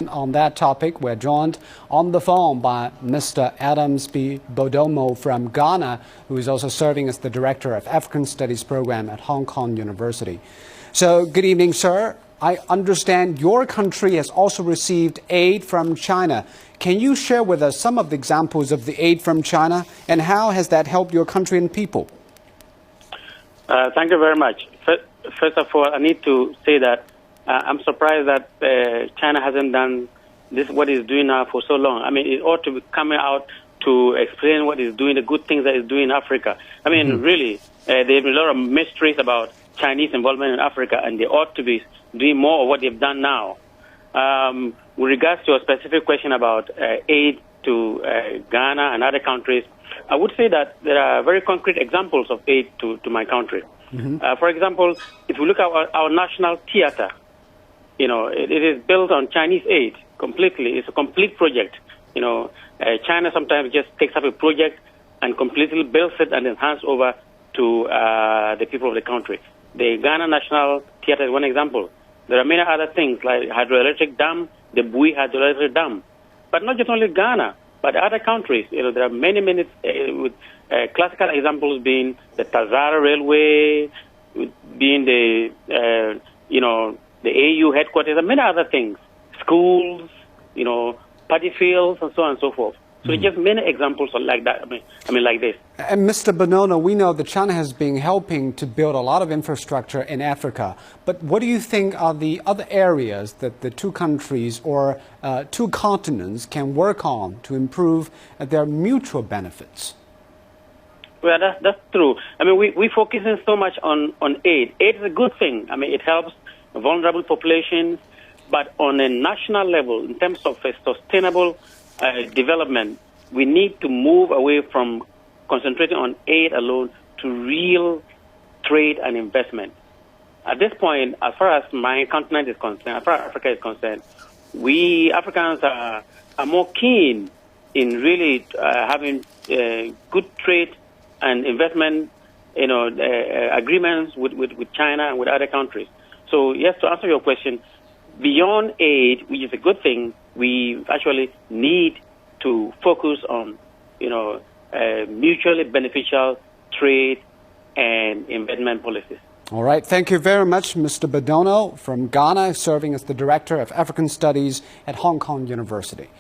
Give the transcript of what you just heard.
On that topic, we're joined on the phone by Mr. Adams B. Bodomo from Ghana, who is also serving as the Director of African Studies Program at Hong Kong University. So, good evening, sir. I understand your country has also received aid from China. Can you share with us some of the examples of the aid from China, and how has that helped your country and people? Thank you very much. First of all, I need to say that I'm surprised that China hasn't done what it's doing now for so long. I mean, it ought to be coming out to explain what it's doing, the good things that it's doing in Africa. I mean, really, there have been a lot of mysteries about Chinese involvement in Africa, and they ought to be doing more of what they've done now. With regards to a specific question about aid to Ghana and other countries, I would say that there are very concrete examples of aid to my country. For example, if we look at our national theater, you know, it is built on Chinese aid completely. It's a complete project. You know, China sometimes just takes up a project and completely builds it and then hands over to the people of the country. The Ghana National Theater is one example. There are many other things like hydroelectric dam, the Bui hydroelectric dam. But not just only Ghana, but other countries. You know, there are many, with classical examples being the Tazara Railway, being the, the AU headquarters, and many other things, schools, you know, paddy fields, and so on and so forth. So just many examples like that. I mean, like this. And Mr. Bodomo, we know that China has been helping to build a lot of infrastructure in Africa. But what do you think are the other areas that the two countries or two continents can work on to improve their mutual benefits? Well, that's true. I mean, we focusing so much on aid. Aid is a good thing. I mean, it helps vulnerable populations, but on a national level, in terms of a sustainable development, we need to move away from concentrating on aid alone to real trade and investment. At this point, as far as my continent is concerned, as far as Africa is concerned, we Africans are more keen in really having good trade and investment, agreements with China and with other countries. So, yes, to answer your question, beyond aid, which is a good thing, we actually need to focus on, mutually beneficial trade and investment policies. All right. Thank you very much, Mr. Bodomo from Ghana, serving as the Director of African Studies at Hong Kong University.